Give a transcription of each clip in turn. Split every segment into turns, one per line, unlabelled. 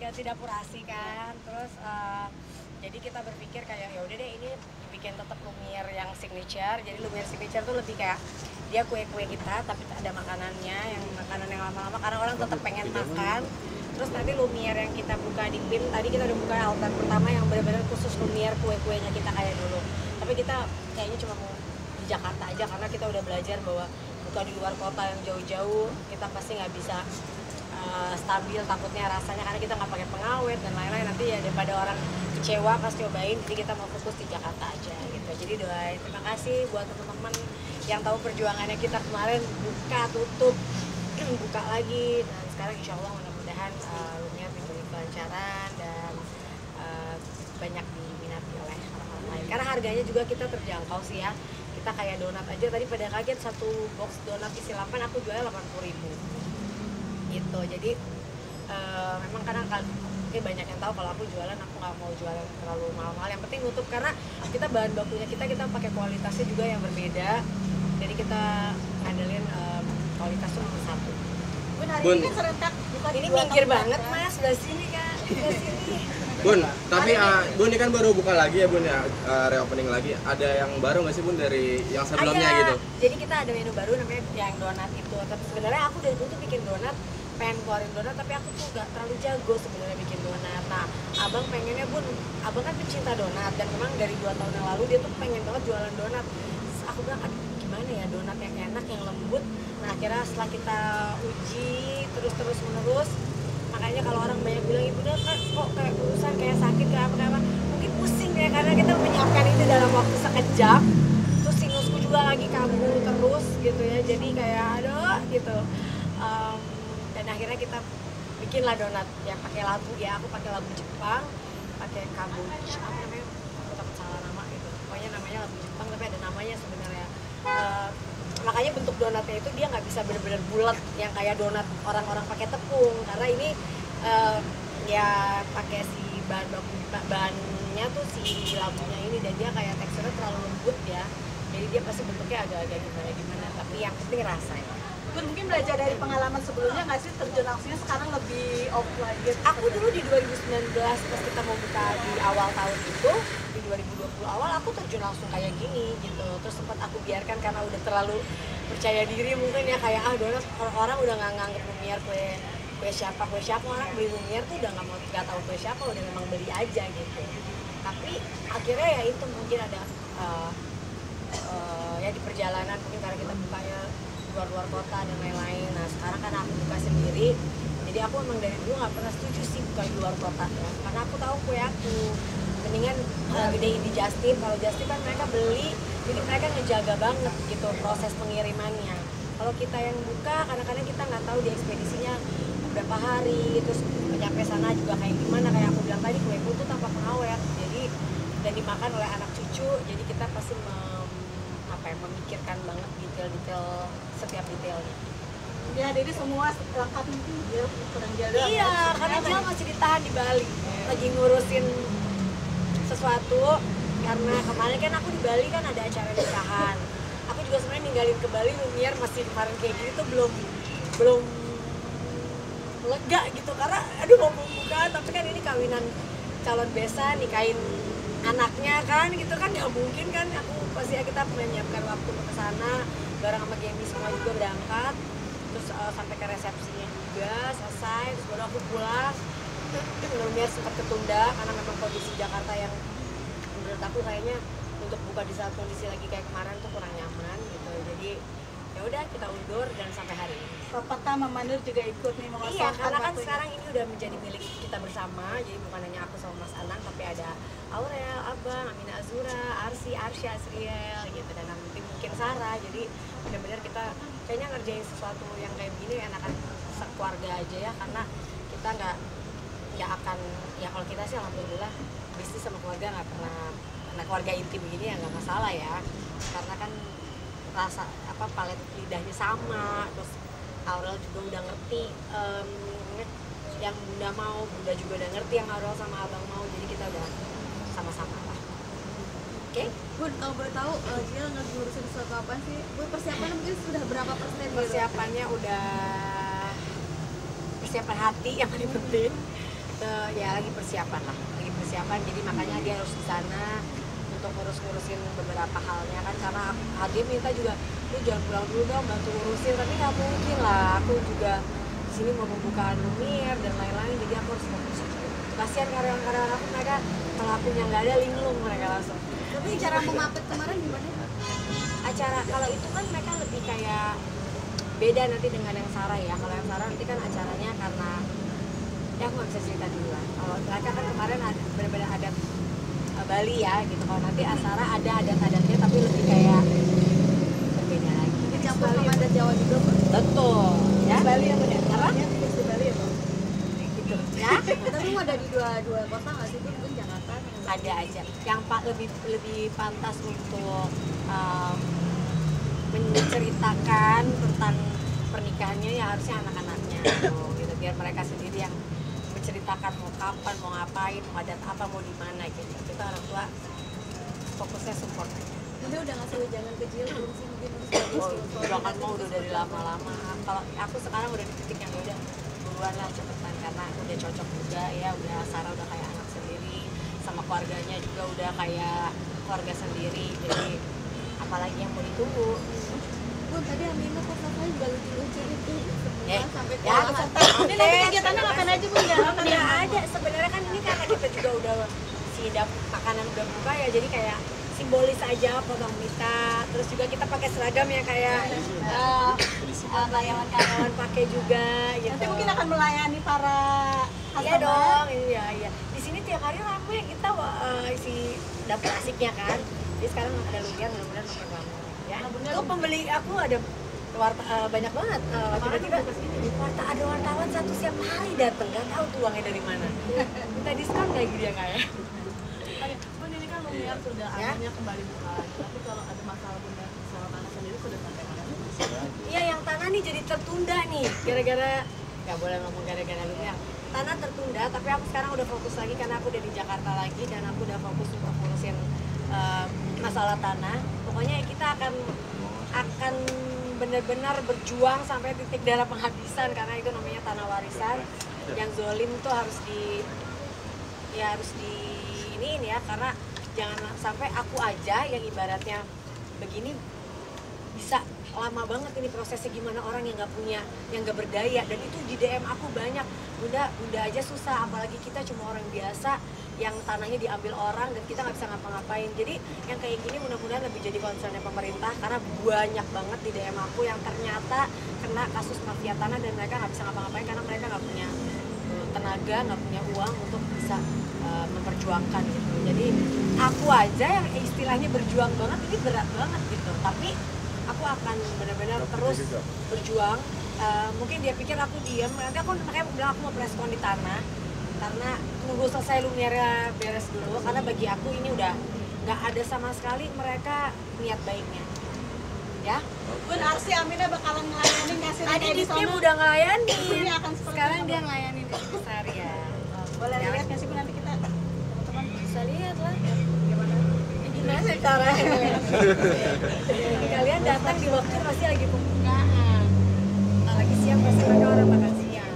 ganti dapur ASI kan. Terus jadi kita berpikir kayak ya udah deh ini bikin tetap Lumiere yang signature. Jadi Lumiere signature tuh lebih kayak dia kue-kue kita tapi ada makanannya, yang makanan yang lama-lama karena orang tetap pengen makan. Terus nanti Lumiere yang kita buka di PIN, tadi kita udah buka outlet pertama yang benar-benar khusus Lumiere kue-kuenya kita kayak dulu. Tapi kita kayaknya cuma mau di Jakarta aja karena kita udah belajar bahwa buka di luar kota yang jauh-jauh kita pasti nggak bisa stabil, takutnya rasanya karena kita nggak pakai pengawet dan lain-lain, nanti ya daripada orang kecewa pas cobain, jadi kita mau fokus di Jakarta aja gitu. Jadi doain, terima kasih buat teman-teman yang tahu perjuangannya kita kemarin buka tutup buka lagi, dan sekarang insya Allah mudah-mudahan Lumiere diberi kelancaran dan banyak diminati oleh orang-orang lain karena harganya juga kita terjangkau sih ya. Kita kayak donat aja tadi pada kaget, satu box donat isi 8 aku jualnya 80.000 gitu. Jadi memang kadang banyak yang tahu kalau aku jualan, aku nggak mau jualan terlalu mahal-mahal, yang penting nutup karena kita bahan bakunya kita pakai kualitasnya juga yang berbeda, jadi kita ngandelin kualitas itu nomor satu.
Bun, hari ini kan serentak bukan
ini minggir banget mas, sebelah sini kan, sebelah sini.
Bun, tapi Bun ini kan baru buka lagi ya Bun ya, reopening lagi. Ada yang baru nggak sih Bun dari yang sebelumnya gitu?
Jadi kita ada menu baru namanya yang donat itu. Tapi sebenarnya aku dari dulu tuh bikin donat, pengen keluarin donat, tapi aku tuh gak terlalu jago sebenarnya bikin donat. Nah, abang pengennya Bun, abang kan pecinta donat dan memang dari 2 tahun yang lalu dia tuh pengen banget jualan donat. Terus aku bilang, aduh gimana ya donat yang enak, yang lembut. Nah akhirnya setelah kita uji terus menerus, makanya kalau orang banyak bilang ibu udah kok kayak urusan kayak sakit kayak apa mungkin pusing ya karena kita menyiapkan itu dalam waktu sekejap, terus sinusku juga lagi kambuh terus gitu ya, jadi kayak aduh gitu. Dan akhirnya kita bikinlah donat yang pakai labu ya, aku pakai labu Jepang, pakai kambucha apa namanya, aku takut salah nama gitu, pokoknya namanya labu Jepang tapi ada namanya sebenarnya. Makanya bentuk donatnya itu dia nggak bisa benar-benar bulat yang kayak donat orang-orang pakai tepung, karena ini ya pakai si bahannya tuh si labunya ini, dan dia kayak teksturnya terlalu lembut ya, jadi dia pasti bentuknya agak-agak gimana, tapi yang penting rasanya.
Bun, mungkin belajar dari pengalaman sebelumnya nggak sih, terjun langsungnya sekarang lebih offline gitu?
Aku dulu di 2019 pas kita mau buka di awal tahun itu, di 2020 awal aku terjun langsung kayak gini gitu. Terus sempat aku biarkan karena udah terlalu percaya diri mungkin ya, kayak donat orang udah nggak nganggep Lumiere kue siapa, orang beli Lumiere tuh udah nggak tahu kue siapa, udah memang beli aja gitu. Tapi akhirnya ya itu mungkin ada ya di perjalanan mungkin karena kita bukanya luar kota dan lain-lain. Nah sekarang kan aku buka sendiri, jadi aku emang dari dulu nggak pernah setuju sih buka di luar kota ya, karena aku tahu kue aku mendingan gedein di Just Tip. Kalau Just Tip kan mereka beli, jadi mereka ngejaga banget gitu proses pengirimannya. Kalau kita yang buka, kadang-kadang kita nggak tahu di ekspedisinya berapa hari, terus nyampe sana juga kayak gimana, kayak aku bilang tadi kue putu tanpa pengawet, jadi dan dimakan oleh anak cucu, jadi kita pasti memikirkan banget detail-detail setiap detailnya.
Ya, jadi semua lengkap dia kurang jalan.
Iya, karena dia masih ditahan di Bali, lagi ngurusin sesuatu. Karena kemarin kan aku di Bali kan ada acara nikahan. Aku juga sebenarnya ninggalin ke Bali Lumiere masih kemarin kayak gini tuh belum lega gitu, karena aduh mau buka tapi kan ini kawinan calon besan, nikahin anaknya kan gitu kan, nggak mungkin kan aku pasti ya, kita menyiapkan waktu untuk kesana bareng sama Gemi semua juga berangkat, terus sampai ke resepsinya juga selesai, terus baru aku pulang. Lumiere sempat ketunda karena memang kondisi Jakarta yang menurut aku kayaknya untuk buka di saat kondisi lagi kayak kemarin tuh kurang nyaman gitu, jadi ya udah kita undur dan sampai hari ini.
Papa Mama Nur juga ikut nih mengosongkan.
Iya, karena kan sekarang ini udah menjadi milik kita bersama, jadi bukan hanya aku sama Mas Anang, tapi ada Aurel, Abang, Amina Azura, Arsya, Asriel gitu, dan nanti mungkin Sarah. Jadi benar-benar kita kayaknya ngerjain sesuatu yang kayak begini enakan sekeluarga aja ya, karena kita nggak akan, ya kalau kita sih alhamdulillah bisnis sama keluarga nggak pernah, karena keluarga inti begini ya nggak masalah ya, karena kan rasa palet lidahnya sama, terus Aurel juga udah ngerti yang Bunda mau, Bunda juga udah ngerti yang Aurel sama Abang mau, jadi kita udah sama-sama lah. Oke?
Bun, kalau boleh tahu dia lagi ngurusin sesuatu apa sih? Bun, persiapannya mungkin sudah berapa persen gitu?
Persiapannya udah persiapan hati yang paling penting, Ya lagi persiapan lah, lagi persiapan. Jadi makanya dia harus di sana untuk ngurusin beberapa halnya kan, karena dia minta juga lu jangan pulang dulu dong, bantu urusin, tapi nggak mungkin lah, aku juga di sini mau pembukaan Lumiere dan lain-lain, jadi aku harus fokus. Kasihan karyawan-karyawan aku, mereka kalau akunya nggak ada linglung mereka langsung.
Tapi cara memapet kemarin gimana?
Acara kalau itu kan mereka lebih kayak beda nanti dengan yang Sarah ya. Kalau yang Sarah nanti kan acaranya karena ya aku nggak bisa cerita dulu lah. Kalau mereka kan kemarin ada benar-benar adat Bali ya gitu. Kalau nanti Sarah ada adat-adatnya tapi lebih kayak berbeda lagi.
Campur sama adat Jawa juga, Pak.
Betul ya.
Bali ya benar.
Apa?
Di Bali ya Bang.
Gitu ya.
Tapi mau ada di dua kota nggak sih? Mungkin Jakarta.
Ada aja. Yang lebih pantas untuk menceritakan tentang pernikahannya ya harusnya anak-anaknya gitu, biar mereka sendiri yang menceritakan mau kapan, mau ngapain, mau adat apa, mau di mana gitu. Kita orang tua fokusnya support aja.
Bunda udah ngasih wejangan ke Jill belum sih? Mungkin harus bagus.
Udah kan mau udah dari lama-lama. Kalau aku sekarang udah di titik yang udah buruan lah cepetan, karena udah cocok juga ya, udah Sarah udah kayak anak sendiri, sama keluarganya juga udah kayak keluarga sendiri, jadi apalagi yang mau ditunggu.
Bun, tadi Aminah kok katanya juga lucu-lucu itu. Sampai
Ya,
Ini nanti kegiatannya ngapain aja Bun?
udah ada sebenarnya kan, ini karena kita juga udah makanan udah buka ya, jadi kayak simbolis aja potong mita, terus juga kita pakai seragam yang kayak karyawan-karyawan pakai juga gitu.
Nanti mungkin akan melayani para
Iya dong, iya. Di sini tiap hari ramai kita isi dapur asiknya kan. Jadi sekarang ada Lumiere, mudah-mudahan makin ramai ya. Tuh pembeli aku ada banyak banget. Tiba-tiba ada wartawan satu siap hari datang, nggak tahu tuh uangnya dari mana. Minta diskon kayak gitu ya kayak.
Bun, ini kan Lumiere sudah
Ya?
akhirnya kembali buka lagi. Tapi kalau ada masalah Bunda soal tanah sendiri sudah sampai mana?
Iya, yang tanah nih jadi tertunda nih gara-gara, nggak boleh ngomong gara-gara Lumiere. Tanah tertunda, tapi aku sekarang udah fokus lagi karena aku udah di Jakarta lagi dan aku udah fokus untuk ngurusin masalah tanah. Pokoknya kita akan benar-benar berjuang sampai titik darah penghabisan, karena itu namanya tanah warisan. Yang zolim tuh harus iniin ya, karena jangan sampai aku aja yang ibaratnya begini bisa lama banget ini prosesnya, gimana orang yang nggak punya, yang nggak berdaya. Dan itu di DM aku banyak, bunda aja susah, apalagi kita cuma orang biasa yang tanahnya diambil orang dan kita nggak bisa ngapa-ngapain. Jadi yang kayak gini mudah-mudahan lebih jadi concernnya pemerintah, karena banyak banget di DM aku yang ternyata kena kasus mafia tanah dan mereka nggak bisa ngapa-ngapain karena mereka nggak punya tenaga, nggak punya uang untuk bisa memperjuangkan gitu. Jadi aku aja yang istilahnya berjuang banget, ini berat banget gitu, tapi aku akan benar-benar terus berjuang. Mungkin dia pikir aku diam, nanti aku makanya bilang aku mau preskon di tanah, karena tunggu selesai Lumiere beres dulu, karena bagi aku ini udah nggak ada sama sekali mereka niat baiknya ya.
Bun, Arsi Aminah bakalan ngelayanin nggak sih?
Tadi
kayak
di
sono?
tim udah ngelayanin,
Ini akan seperti
sekarang
apa,
dia
Bun?
ngelayanin di besar ya.
Boleh lihat nggak sih Bun nanti kita teman-teman?
Bisa lihat lah gimana caranya. Kalian datang di waktu pasti lagi pembukaan, lagi siap, pasti mereka orang makan siang.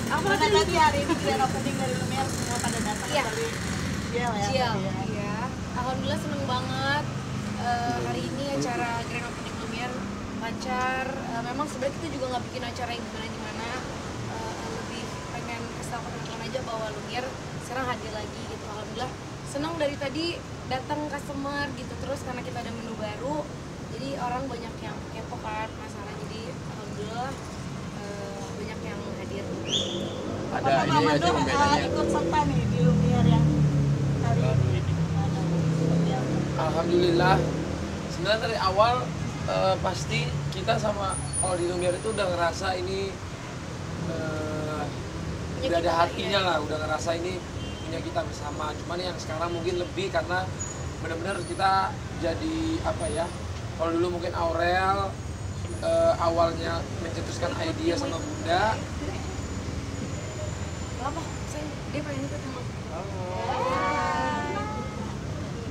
Apa tadi hari ini grand opening dari Lumiere semua pada datang?
Iya.
Dari Jill ya.
Jill,
tadi ya.
iya. Alhamdulillah seneng banget. Hari ini acara grand opening Lumiere lancar. Memang sebenarnya kita juga nggak bikin acara yang gimana-gimana. Lebih pengen kasih tahu ke teman-teman aja bahwa Lumiere sekarang hadir lagi gitu. Alhamdulillah senang dari tadi datang customer gitu, terus karena kita ada menu baru, jadi orang banyak yang kepo kan masalah. Jadi alhamdulillah banyak yang hadir.
Ada
Apakah
ini
Mama
aja
Nur
bedanya.
ikut serta nih di Lumiere yang kali ini?
Alhamdulillah, sebenarnya dari awal pasti kita sama kalau di Lumiere itu udah ngerasa ini udah ada hatinya lah, udah ngerasa ini punya kita bersama. Cuman yang sekarang mungkin lebih karena benar-benar kita jadi apa ya? Kalau dulu mungkin Aurel awalnya mencetuskan ide sama Bunda.
Apa? Dia pengen ikut sama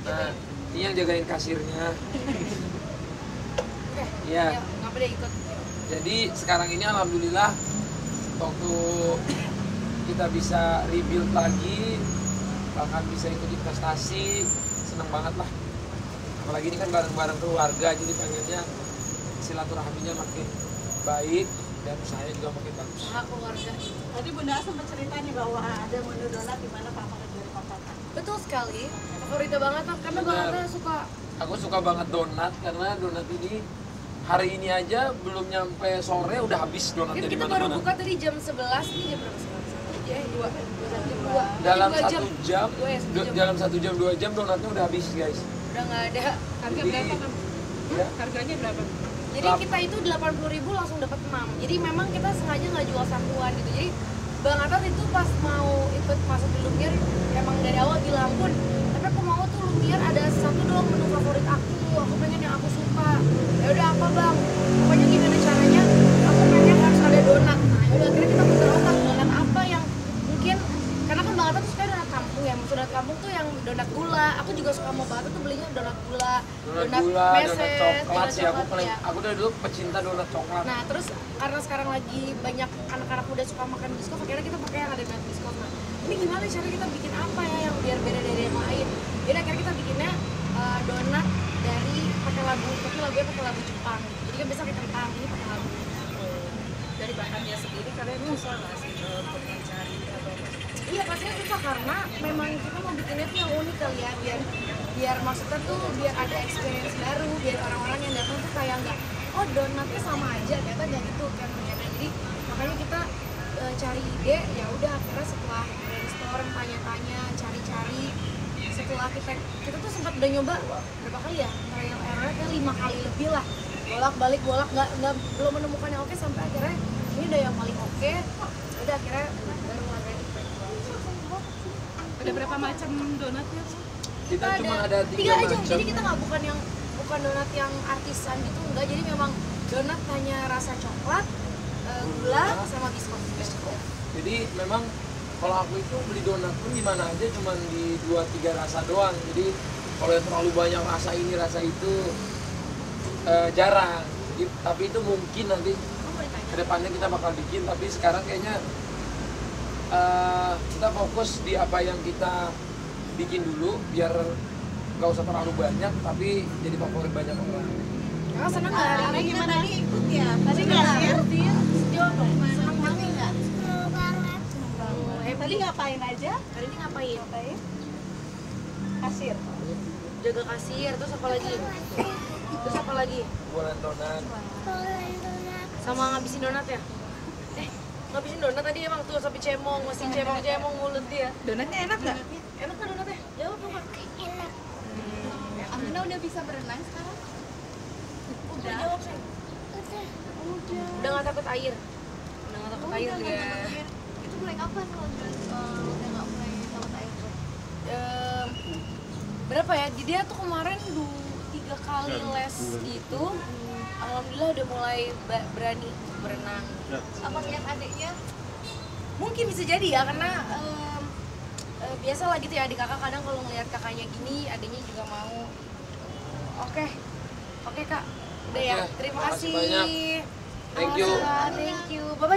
Nah, ini yang jagain kasirnya. Iya.
Ya, ngapa dia ikut?
Jadi sekarang ini alhamdulillah waktu kita bisa rebuild lagi, bahkan bisa ikut investasi, seneng banget lah. Apalagi ini kan bareng-bareng keluarga, jadi pengennya silaturahminya makin baik dan usahanya juga makin bagus.
Hak keluarga.
Tadi Bunda sempat cerita nih bahwa ada menu donat di mana favorit dari Papa.
Betul sekali. Favoritnya banget karena
Benar.
banget suka.
Aku suka banget donat karena donat ini hari ini aja belum nyampe sore udah habis donatnya
Ini
di
kita baru
mana-mana.
buka tadi jam 11 nih jam berapa sekarang? Ya, jam 2.
Dalam
2
1 jam,
Dua ya, 1 jam.
dalam 1 jam 2 jam donatnya udah habis guys.
Udah nggak ada.
Harga
Jadi,
berapa kan?
ya,
Harganya berapa?
Jadi kita itu 80.000 langsung dapat 6. Jadi memang kita sengaja nggak jual satuan gitu. Jadi Bang Atat itu pas mau ikut masuk di Lumiere emang dari awal bilang pun, tapi aku mau tuh Lumiere ada satu doang menu favorit aku pengen yang aku suka. Ya udah apa Bang? Pokoknya gimana caranya? Aku pengen harus ada donat. Nah, ya udah akhirnya kita putar otak donat apa yang mungkin karena kan Bang Atat tuh suka donat kampung ya. Maksud donat kampung tuh yang donat gula. Aku juga suka mau banget tuh belinya donat gula,
donat gula, donat
meses,
coklat sih aku
coklat,
paling,
ya.
aku dari dulu pecinta donat coklat.
Nah terus karena sekarang lagi banyak anak-anak muda suka makan biskop, akhirnya kita pakai yang ada donat biskop. Nah ini gimana cara kita bikin apa ya yang biar beda dari yang lain? Jadi akhirnya kita bikinnya donat dari pakai labu, tapi labunya pakai labu Jepang. Jadi kan biasa pakai kentang, ini pakai labu.
Dari bahannya sendiri kalian susah nggak sih untuk mencari atau
Iya pastinya susah karena memang kita mau bikinnya tuh yang unik kali ya, biar maksudnya tuh biar ada experience baru, biar orang-orang yang datang tuh kayak nggak, oh donatnya sama aja, ternyata nggak gitu kan ternyata. Jadi makanya kita cari ide, ya udah akhirnya setelah brainstorm, tanya-tanya, cari-cari, setelah kita tuh sempat udah nyoba berapa kali ya, trial error kayak 5 kali lebih lah, bolak-balik nggak belum menemukan yang oke sampai akhirnya ini udah yang paling oke, udah akhirnya baru mulai.
ada berapa macam donatnya?
Kita cuma ada 3
tiga aja,
macam.
jadi kita nggak bukan donat yang artisan gitu enggak, jadi memang donat hanya rasa coklat, gula sama biskop.
Jadi memang kalau aku itu beli donat pun di mana aja cuma di 2-3 rasa doang. Jadi kalau yang terlalu banyak rasa ini rasa itu jarang. Tapi itu mungkin nanti kedepannya kita bakal bikin. Tapi sekarang kayaknya kita fokus di apa yang kita bikin dulu biar nggak usah terlalu banyak tapi jadi favorit banyak orang.
Kakak seneng nggak hari ini?
Gimana tadi ikut ya? Tadi nggak sih?
Seneng banget nggak?
Tadi ngapain aja?
Hari ini ngapain?
Kasir.
Jaga kasir, terus apa lagi? Terus apa lagi?
Bulan donat.
Sama ngabisin donat ya? Ngabisin donat tadi emang tuh sampai cemong, masih cemong mulut dia.
Donatnya enak nggak?
Enak kan donatnya? Jawab dong Kak.
Enak.
Amina udah bisa berenang sekarang?
Udah jawab sih. Udah nggak takut air? Udah nggak takut air dia.
Itu mulai kapan lo udah nggak mulai takut air?
Berapa ya? Jadi dia tuh kemarin 3 kali les gitu. Alhamdulillah udah mulai berani berenang.
Apa lihat adiknya?
Mungkin bisa jadi ya karena biasa lah gitu ya adik kakak kadang kalau ngelihat kakaknya gini adiknya juga mau. Oke Kak. Udah ya.
Oke,
Terima
makasih
kasih.
banyak. Thank you.
Thank you. Bye